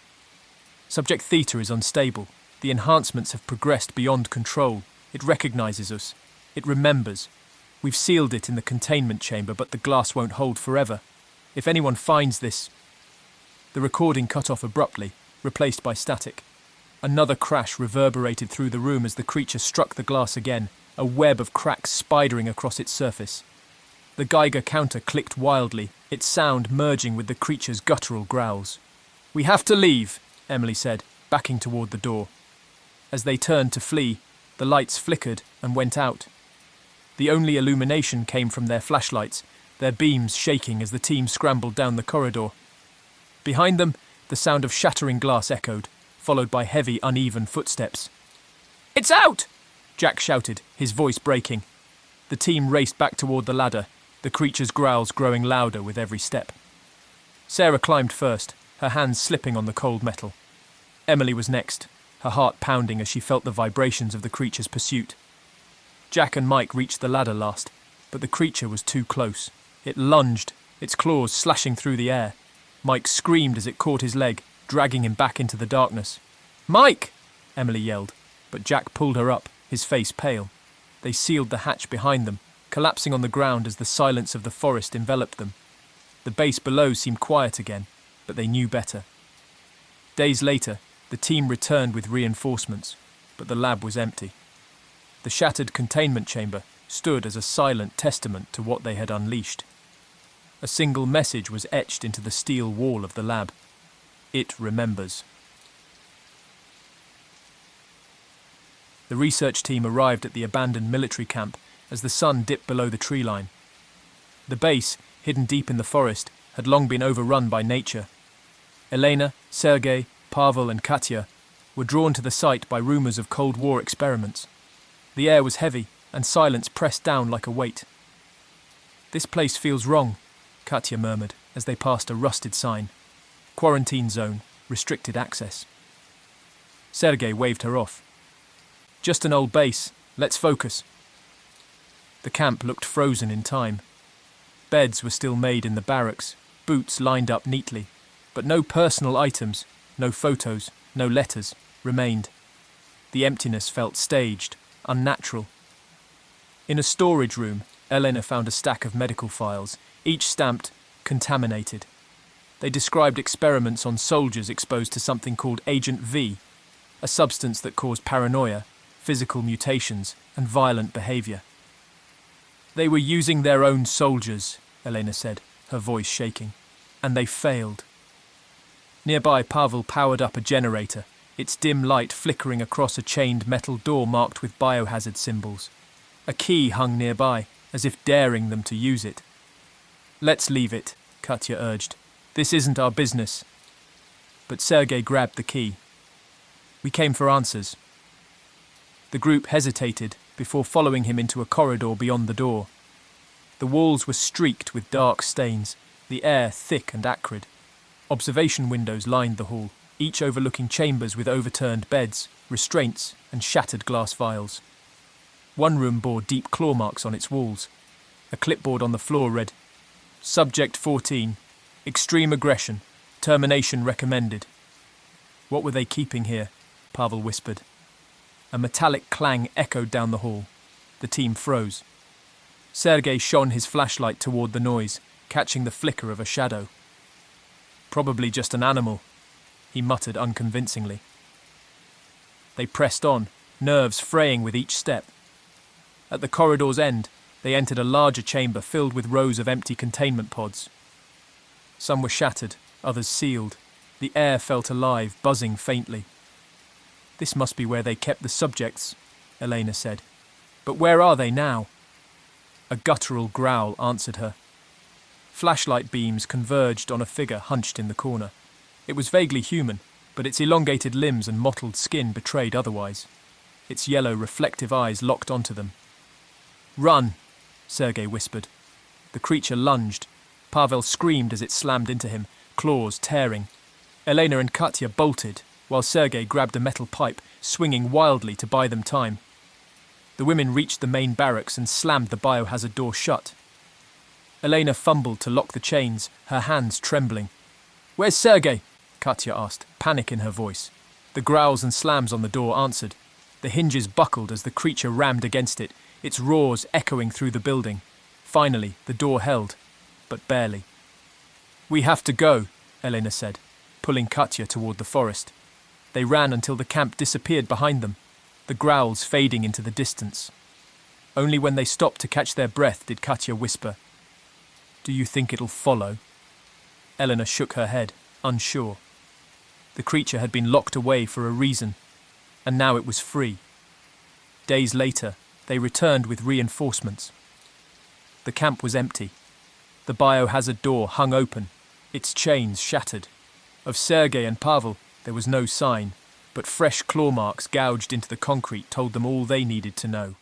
"Subject Theta is unstable. The enhancements have progressed beyond control. It recognizes us. It remembers. We've sealed it in the containment chamber, but the glass won't hold forever. If anyone finds this..." The recording cut off abruptly, replaced by static. Another crash reverberated through the room as the creature struck the glass again, a web of cracks spidering across its surface. The Geiger counter clicked wildly, its sound merging with the creature's guttural growls. "We have to leave," Emily said, backing toward the door. As they turned to flee, the lights flickered and went out. The only illumination came from their flashlights, their beams shaking as the team scrambled down the corridor. Behind them, the sound of shattering glass echoed, followed by heavy, uneven footsteps. "It's out!" Jack shouted, his voice breaking. The team raced back toward the ladder, the creature's growls growing louder with every step. Sarah climbed first, her hands slipping on the cold metal. Emily was next, her heart pounding as she felt the vibrations of the creature's pursuit. Jack and Mike reached the ladder last, but the creature was too close. It lunged, its claws slashing through the air. Mike screamed as it caught his leg, dragging him back into the darkness. "Mike!" Emily yelled, but Jack pulled her up, his face pale. They sealed the hatch behind them, collapsing on the ground as the silence of the forest enveloped them. The base below seemed quiet again, but they knew better. Days later, the team returned with reinforcements, but the lab was empty. The shattered containment chamber stood as a silent testament to what they had unleashed. A single message was etched into the steel wall of the lab. It remembers. The research team arrived at the abandoned military camp as the sun dipped below the tree line. The base, hidden deep in the forest, had long been overrun by nature. Elena, Sergei, Pavel and Katya were drawn to the site by rumours of Cold War experiments. The air was heavy, and silence pressed down like a weight. "This place feels wrong," Katya murmured as they passed a rusted sign. "Quarantine zone, restricted access." Sergei waved her off. "Just an old base, let's focus." The camp looked frozen in time. Beds were still made in the barracks, boots lined up neatly, but no personal items, no photos, no letters, remained. The emptiness felt staged, unnatural. In a storage room, Elena found a stack of medical files, each stamped contaminated. They described experiments on soldiers exposed to something called Agent V, a substance that caused paranoia, physical mutations, and violent behaviour. "They were using their own soldiers," Elena said, her voice shaking, "and they failed." Nearby, Pavel powered up a generator, its dim light flickering across a chained metal door marked with biohazard symbols. A key hung nearby, as if daring them to use it. "Let's leave it," Katya urged. "This isn't our business." But Sergei grabbed the key. "We came for answers." The group hesitated before following him into a corridor beyond the door. The walls were streaked with dark stains, the air thick and acrid. Observation windows lined the hall, each overlooking chambers with overturned beds, restraints, and shattered glass vials. One room bore deep claw marks on its walls. A clipboard on the floor read, "Subject 14, extreme aggression, termination recommended." What were they keeping here? Pavel whispered. A metallic clang echoed down the hall. The team froze. Sergei shone his flashlight toward the noise, catching the flicker of a shadow. "Probably just an animal," he muttered unconvincingly. They pressed on, nerves fraying with each step. At the corridor's end, they entered a larger chamber filled with rows of empty containment pods. Some were shattered, others sealed. The air felt alive, buzzing faintly. "This must be where they kept the subjects," Elena said. "But where are they now?" A guttural growl answered her. Flashlight beams converged on a figure hunched in the corner. It was vaguely human, but its elongated limbs and mottled skin betrayed otherwise. Its yellow, reflective eyes locked onto them. "Run!" Sergei whispered. The creature lunged. Pavel screamed as it slammed into him, claws tearing. Elena and Katya bolted, while Sergei grabbed a metal pipe, swinging wildly to buy them time. The women reached the main barracks and slammed the biohazard door shut. Elena fumbled to lock the chains, her hands trembling. "Where's Sergei?" Katya asked, panic in her voice. The growls and slams on the door answered. The hinges buckled as the creature rammed against it, its roars echoing through the building. Finally, the door held, but barely. "We have to go," Elena said, pulling Katya toward the forest. They ran until the camp disappeared behind them, the growls fading into the distance. Only when they stopped to catch their breath did Katya whisper, Do you think it'll follow? Eleanor shook her head, unsure. The creature had been locked away for a reason, and now it was free. Days later, they returned with reinforcements. The camp was empty. The biohazard door hung open, its chains shattered. Of Sergei and Pavel, there was no sign, but fresh claw marks gouged into the concrete told them all they needed to know.